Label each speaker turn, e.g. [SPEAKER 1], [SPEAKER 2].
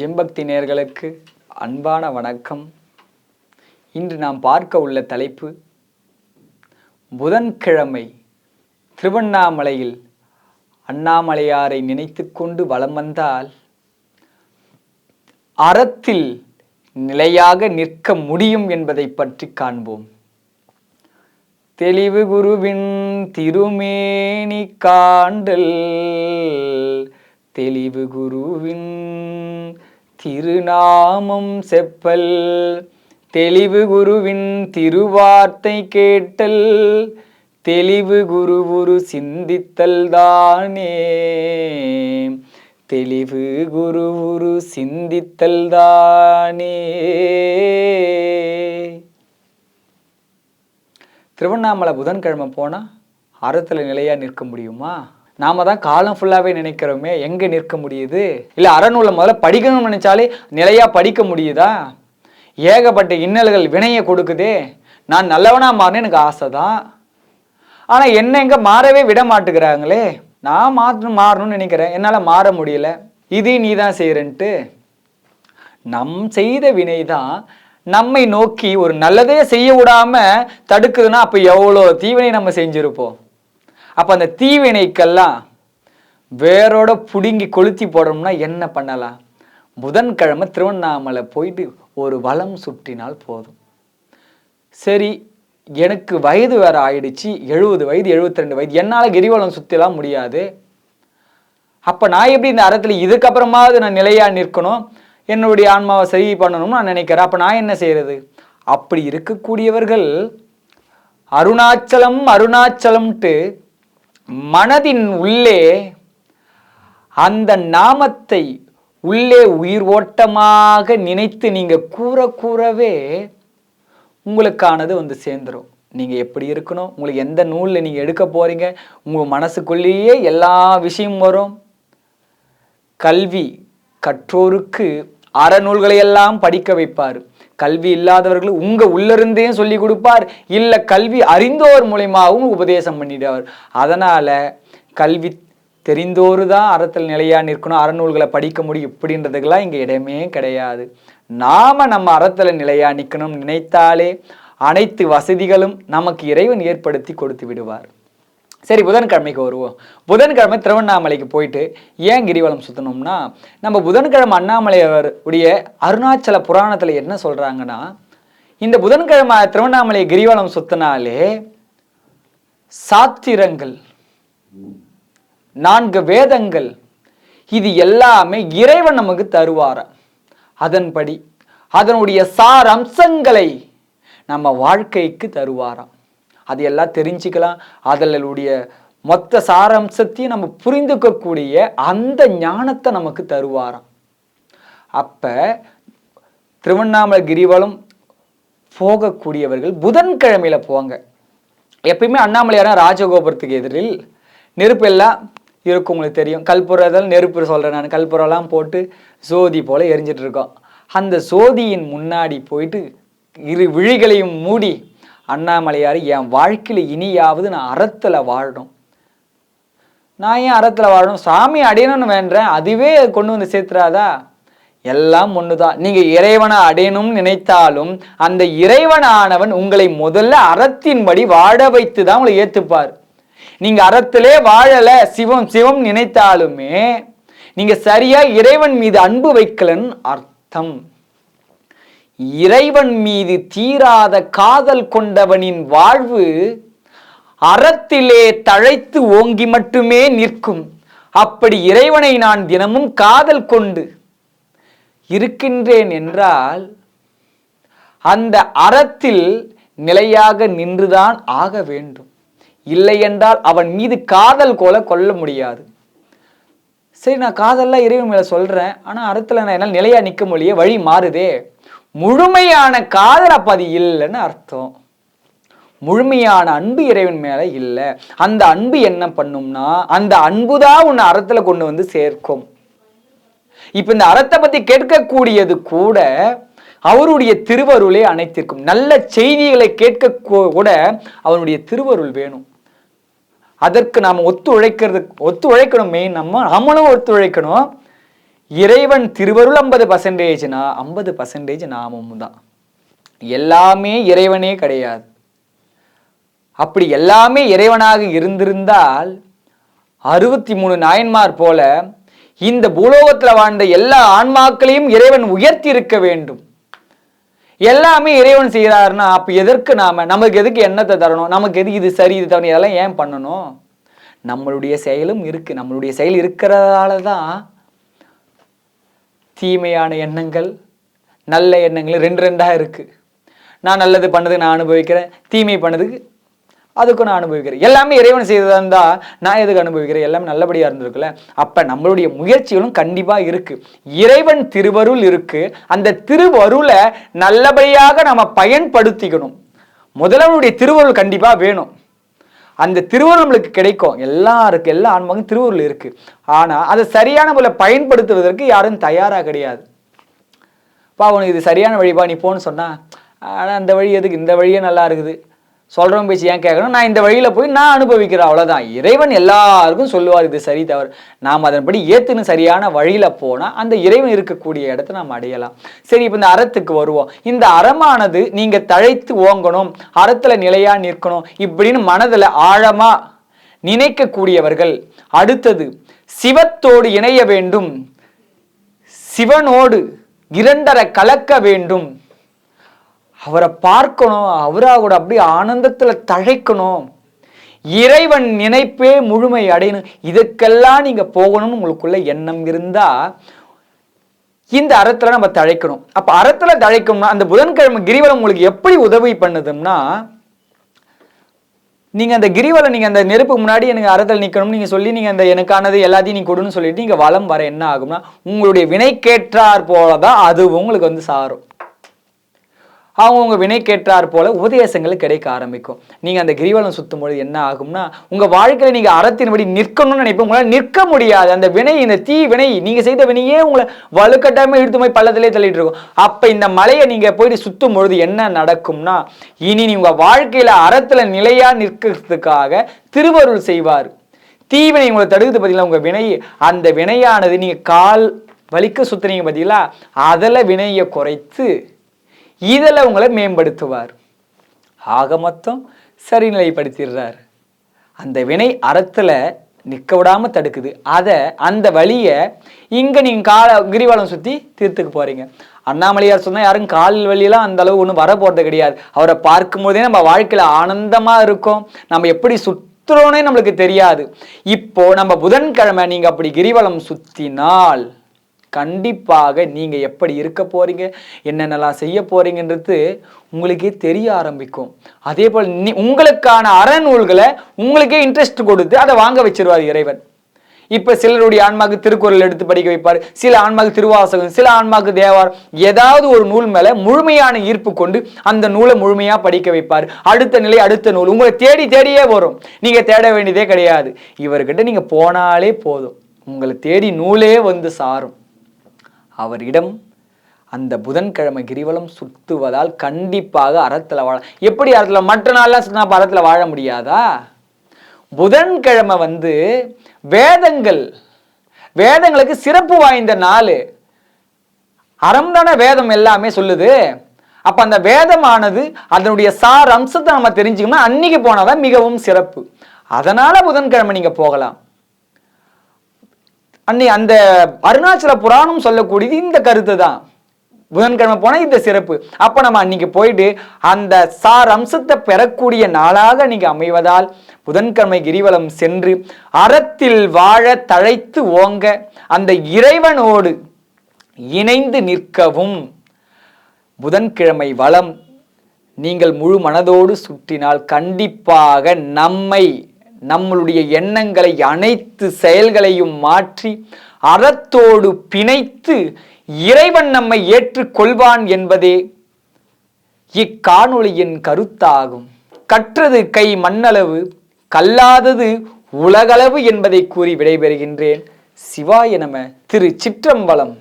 [SPEAKER 1] ஜெம்பக்தி நேயர்களுக்கு அன்பான வணக்கம். இன்று நாம் பார்க்க உள்ள தலைப்பு, புதன்கிழமை திருவண்ணாமலையில் அண்ணாமலையாரை நினைத்து கொண்டு வலம் வந்தால் அறத்தில் நிலையாக நிற்க முடியும் என்பதை பற்றி காண்போம். தெளிவு குருவின் திருமேனி காண்டல், தெளிவு குருவின் திருநாமம் செப்பல், தெளிவு குருவின் திருவார்த்தை கேட்டல், தெளிவு குரு சிந்தித்தல் தானே, தெளிவு குரு சிந்தித்தல் தானே. திருவண்ணாமலை புதன்கிழமை போனால் அறத்தில் நிலையாக நிற்க முடியுமா? நாம தான் காலம் ஃபுல்லாகவே நினைக்கிறோமே, எங்கே நிற்க முடியுது? இல்லை அறநூலை முதல்ல படிக்கணும்னு நினச்சாலே நிலையாக படிக்க முடியுதா? ஏகப்பட்ட இன்னல்கள் வினையை கொடுக்குதே. நான் நல்லவனாக மாறினேன், எனக்கு ஆசை தான். ஆனால் என்ன எங்கே மாறவே விட மாட்டுக்கிறாங்களே. நான் மாறணும்னு நினைக்கிறேன், என்னால் மாற முடியல. இது நீ தான் செய்கிறன்ட்டு நம் செய்த வினை தான் நம்மை நோக்கி ஒரு நல்லதே செய்ய விடாம தடுக்குதுன்னா அப்போ எவ்வளோ தீவினை நம்ம செஞ்சுருப்போம். அப்போ அந்த தீவினைக்கெல்லாம் வேரோட புடுங்கி கொளுத்தி போடணும்னா என்ன பண்ணலாம்? புதன்கிழமை திருவண்ணாமலை போயிட்டு ஒரு வலம் சுற்றினால் போதும். சரி, எனக்கு வயது வேற ஆயிடுச்சு, 70 வயது 72 வயது, என்னால் கிரிவலம் சுற்றலாம் முடியாது. அப்போ நான் எப்படி இந்த அறத்தில் இதுக்கப்புறமாவது நான் நிலையாக நிற்கணும், என்னுடைய ஆன்மாவை சரி பண்ணணும்னு நான் நினைக்கிறேன். அப்போ நான் என்ன செய்யறது? அப்படி இருக்கக்கூடியவர்கள் அருணாச்சலம் அருணாச்சலம்ட்டு மனதின் உள்ளே அந்த நாமத்தை உள்ளே உயிர் ஓட்டமாக நினைத்து நீங்க கூறவே உங்களுக்கானது வந்து சேர்ந்துடும். நீங்க எப்படி இருக்கணும், உங்களுக்கு எந்த நூலில் நீங்க எடுக்க போறீங்க, உங்க மனசுக்குள்ளேயே எல்லா விஷயமும் வரும். கல்வி கற்றோருக்கு அறநூல்களை எல்லாம் படிக்க வைப்பார். கல்வி இல்லாதவர்கள் உங்க உள்ளிருந்தே சொல்லி கொடுப்பார். இல்லை கல்வி அறிந்தோர் மூலயமாகவும் உபதேசம் பண்ணிடுவார். அதனால கல்வி தெரிந்தோரு தான் அறத்தில் நிலையா நிற்கணும், அறநூல்களை படிக்க முடியும் இப்படின்றதுக்கெல்லாம் இங்க இடமே கிடையாது. நம்ம அறத்தில் நிலையா நிற்கணும்னு நினைத்தாலே அனைத்து வசதிகளும் நமக்கு இறைவன் ஏற்படுத்தி கொடுத்து விடுவார். சரி, புதன்கிழமைக்கு வருவோம். புதன்கிழமை திருவண்ணாமலைக்கு போயிட்டு ஏன் கிரிவலம் சுற்றணும்னா, நம்ம புதன்கிழமை அண்ணாமலையுடைய அருணாச்சல புராணத்தில் என்ன சொல்கிறாங்கன்னா, இந்த புதன்கிழமை திருவண்ணாமலை கிரிவலம் சுத்தினாலே சாத்திரங்கள், 4 வேதங்கள், இது எல்லாமே இறைவன் நமக்கு தருவார. அதன்படி அதனுடைய சார் அம்சங்களை நம்ம வாழ்க்கைக்கு தருவாராம். அது எல்லாம் தெரிஞ்சுக்கலாம். அதனுடைய மொத்த சாரம்சத்தையும் நம்ம புரிந்துக்கக்கூடிய அந்த ஞானத்தை நமக்கு தருவாராம். அப்ப திருவண்ணாமலை கிரிவலம் போகக்கூடியவர்கள் புதன்கிழமையில போங்க. எப்பயுமே அண்ணாமலையார ராஜகோபுரத்துக்கு எதிரில் நெருப்பு எல்லாம் இருக்கும், உங்களுக்கு தெரியும். கல்புரத்தில் நெருப்பு சொல்றேன் நான், கல்புரெல்லாம் போட்டு சோதி போல எரிஞ்சிட்டு இருக்கோம். அந்த சோதியின் முன்னாடி போயிட்டு 2 விழிகளையும் மூடி, அண்ணாமலையார் என் வாழ்க்கையில் இனியாவது நான் அறத்தில் வாழணும். நான் ஏன் அறத்தில் வாழணும்? சாமி அடையணும்னு வேண்டேன், அதுவே கொண்டு வந்து சேர்த்துறாதா? எல்லாம் ஒண்ணுதான். நீங்க இறைவனை அடையணும்னு நினைத்தாலும் அந்த இறைவனானவன் உங்களை முதல்ல அறத்தின்படி வாழ வைத்து தான் உங்களை ஏத்துப்பார். நீங்க அறத்திலே வாழல, சிவம் சிவம் நினைத்தாலுமே நீங்க சரியா இறைவன் மீது அன்பு வைக்கலன்னு அர்த்தம். இறைவன் மீது தீராத காதல் கொண்டவனின் வாழ்வு அறத்திலே தழைத்து ஓங்கி மட்டுமே நிற்கும். அப்படி இறைவனை நான் தினமும் காதல் கொண்டு இருக்கின்றேன் என்றால் அந்த அறத்தில் நிலையாக நின்றுதான் ஆக வேண்டும். இல்லை என்றால் அவன் மீது காதல் கொள்ள முடியாது. சரி, நான் காதல்லாம் இறைவன் மேல சொல்றேன், ஆனா அறத்துல நான் என்னால் நிலையா நிற்க முடிய, வழி மாறுதே. முழுமையான காதல் அப்ப அது இல்லைன்னு அர்த்தம். முழுமையான அன்பு இறைவன் மேல இல்லை. அந்த அன்பு என்ன பண்ணும்னா, அந்த அன்புதான் உன்னை அறத்துல கொண்டு வந்து சேர்க்கும். இப்ப இந்த அறத்தை பத்தி கேட்கக்கூடியது கூட அவருடைய திருவருளே அனைத்திற்கும். நல்ல செய்திகளை கேட்க கூட அவருடைய திருவருள் வேணும். அதற்கு நாம் ஒத்துழைக்கணும். மெயின் நம்மளும் ஒத்துழைக்கணும். இறைவன் திருவருள் 50%னா 50% நாமமும் தான். எல்லாமே இறைவனே கிடையாது. அப்படி எல்லாமே இறைவனாக இருந்திருந்தால் 63 நாயன்மார் போல இந்த பூலோகத்தில் வாழ்ந்த எல்லா ஆன்மாக்களையும் இறைவன் உயர்த்தி இருக்க வேண்டும். எல்லாமே இறைவன் செய்கிறாருன்னா அப்ப எதற்கு நமக்கு எதுக்கு எண்ணத்தை தரணும், நமக்கு எதுக்கு இது சரி இது தவறு இதெல்லாம் ஏன் பண்ணணும்? நம்மளுடைய செயலும் இருக்கு. நம்மளுடைய செயல் இருக்கிறதால தான் தீமையான எண்ணங்கள் நல்ல எண்ணங்கள் ரெண்டா இருக்கு. நான் நல்லது பண்ணதுக்கு நான் அனுபவிக்கிறேன், தீமை பண்ணதுக்கு அதுக்கும் நான் அனுபவிக்கிறேன். எல்லாமே இறைவன் செய்ததா இருந்தா நான் எதுக்கு அனுபவிக்கிறேன்? எல்லாமே நல்லபடியா இருந்திருக்குல்ல. அப்ப நம்மளுடைய முயற்சிகளும் கண்டிப்பா இருக்கு. இறைவன் திருவருள் இருக்கு. அந்த திருவருளை நல்லபடியாக நம்ம பயன்படுத்திக்கணும். முதல்வனுடைய திருவருள் கண்டிப்பா வேணும். அந்த திருவருள் நம்மளுக்கு கிடைக்கும். எல்லாருக்கும் எல்லா ஆன்மாக்கும் திருவருள் இருக்கு. ஆனா அதை சரியான முறையில் பயன்படுத்துவதற்கு யாரும் தயாரா கிடையாது. உனக்கு இது சரியான வழிபா நீ போன்னு சொன்னா, ஆனா அந்த வழி எதுக்கு, இந்த வழியே நல்லா இருக்குது, சொல்றவங்க பேச்சு ஏன் கேட்கணும், நான் இந்த வழியில போய் நான் அனுபவிக்கிறேன், அவ்வளவுதான். இறைவன் எல்லாருக்கும் சொல்லுவார் இது சரி தவறு. நாம் அதன்படி ஏத்துன்னு சரியான வழியில போனா அந்த இறைவன் இருக்கக்கூடிய இடத்தை நாம் அடையலாம். சரி, இப்ப இந்த அறத்துக்கு வருவோம். இந்த அறமானது நீங்க தழைத்து ஓங்கணும், அறத்துல நிலையா நிற்கணும் இப்படின்னு மனதுல ஆழமா நினைக்கக்கூடியவர்கள் அடுத்தது சிவத்தோடு இணைய வேண்டும், சிவனோடு இரண்டரை கலக்க வேண்டும், அவரை பார்க்கணும், அவராக அப்படியே ஆனந்தத்துல தழைக்கணும், இறைவன் நினைப்பே முழுமை அடையணும். இதுக்கெல்லாம் நீங்க போகணும்னு உங்களுக்குள்ள எண்ணம் இருந்தா இந்த அறத்துல நம்ம தழைக்கணும். அப்ப அறத்துல தழைக்கணும்னா அந்த புதன்கிழமை கிரிவலம் உங்களுக்கு எப்படி உதவி பண்ணுதுன்னா, நீங்க அந்த கிரிவலம் நீங்க அந்த நெருப்பு முன்னாடி எனக்கு அறத்தில் நிக்கணும் நீங்க சொல்லி நீங்க அந்த எனக்கானது எல்லாத்தையும் நீ கொடுன்னு சொல்லிட்டு நீங்க வலம் வர என்ன ஆகும்னா உங்களுடைய வினைக்கேற்றார் போலதான் அது உங்களுக்கு வந்து சாரும். அவங்க வினைக்கேற்றார் போல உபதேசங்கள் கிடைக்க ஆரம்பிக்கும். நீங்க அந்த கிரிவலம் சுத்தும் பொழுது என்ன ஆகும்னா உங்க வாழ்க்கையில நீங்க அறத்தின்படி நிற்கணும்னு நினைப்போம், உங்களால நிற்க முடியாது. அந்த வினை, இந்த தீ வினை, நீங்க செய்த வினையே உங்களை வலுக்கட்டாயமா இழுத்து போய் பள்ளத்திலே தள்ளிட்டு இருக்கும். அப்ப இந்த மலையை நீங்க போயிட்டு சுத்தும் பொழுது என்ன நடக்கும்னா இனி நீ உங்க வாழ்க்கையில அறத்துல நிலையா நிற்கிறதுக்காக திருவருள் செய்வார். தீவினை உங்களை தடுக்குது பார்த்தீங்களா, உங்க வினை, அந்த வினையானது நீங்க கால் வலிக்க சுத்துறீங்க பார்த்தீங்களா, அதில் வினையை குறைத்து இதில் உங்களை மேம்படுத்துவார். ஆக மொத்தம் சரிநிலைப்படுத்திடுறார். அந்த வினை அறத்துல நிற்க விடாம தடுக்குது. அந்த வழியை இங்க நீங்க கிரிவலம் சுத்தி தீர்த்துக்கு போறீங்க. அண்ணாமலையார் சொன்னா யாரும் கால் வழியெல்லாம் அந்த அளவு ஒன்றும் வர போறது கிடையாது. அவரை பார்க்கும் போதே நம்ம வாழ்க்கையில ஆனந்தமா இருக்கும். நம்ம எப்படி சுத்துறோன்னே நம்மளுக்கு தெரியாது. இப்போ நம்ம புதன்கிழமை நீங்க அப்படி கிரிவலம் சுத்தினால் கண்டிப்பாக நீங்க எப்படி இருக்க போறீங்க, என்னென்னலாம் செய்ய போறீங்கன்றது உங்களுக்கே தெரிய ஆரம்பிக்கும். அதே போல் உங்களுக்கான அறநூல்களை உங்களுக்கே இன்ட்ரெஸ்ட் கொடுத்து அதை வாங்க வச்சிருவார் இறைவன். இப்ப சிலருடைய ஆன்மாக்கு திருக்குறள் எடுத்து படிக்க வைப்பார், சில ஆன்மாக்கு திருவாசகம், சில ஆன்மாக்கு தேவார், ஏதாவது ஒரு நூல் மேல முழுமையான ஈர்ப்பு கொண்டு அந்த நூலை முழுமையா படிக்க வைப்பார். அடுத்த நிலை அடுத்த நூல் உங்களை தேடி தேடியே வரும். நீங்க தேட வேண்டியதே கிடையாது. இவர்கிட்ட நீங்க போனாலே போதும், உங்களை தேடி நூலே வந்து சாரும். அவரிடம் அந்த புதன்கிழமை கிரிவலம் சுத்துவதால் கண்டிப்பாக அறத்துல வாழ. எப்படி அறத்துல மற்ற நாள்லாம் சுத்தினா அறத்துல வாழ முடியாதா? புதன்கிழமை வந்து வேதங்களுக்கு சிறப்பு வாய்ந்த நாள். அறம் தானே வேதம் எல்லாமே சொல்லுது. அப்ப அந்த வேதமானது அதனுடைய சார் அம்சத்தை நம்ம தெரிஞ்சுக்கணும்னா அன்னைக்கு போனாதான் மிகவும் சிறப்பு. அதனால புதன்கிழமை நீங்க போகலாம். அந்த அருணாச்சல புராணம் சொல்லக்கூடியது இந்த கருத்து தான். புதன்கிழமை போனா இந்த சிறப்பு. அப்ப நம்ம அன்னைக்கு போயிட்டு அந்த சார் அம்சத்தை பெறக்கூடிய நாளாக நீங்க அமைவதால் புதன்கிழமை கிரிவலம் சென்று அறத்தில் வாழ தழைத்து ஓங்க அந்த இறைவனோடு இணைந்து நிற்கவும். புதன்கிழமை வளம் நீங்கள் முழு மனதோடு சுற்றினால் கண்டிப்பாக நம்மளுடைய எண்ணங்களை அனைத்து செயல்களையும் மாற்றி அறத்தோடு பிணைத்து இறைவன் நம்மை ஏற்றுக்கொள்வான் என்பதே இக்காணொளியின் கருத்தாகும். கற்றது கை மண்ணளவு, கல்லாதது உலகளவு என்பதை கூறி விடைபெறுகின்றேன். சிவாய நம. திருச்சிற்றம்பலம்.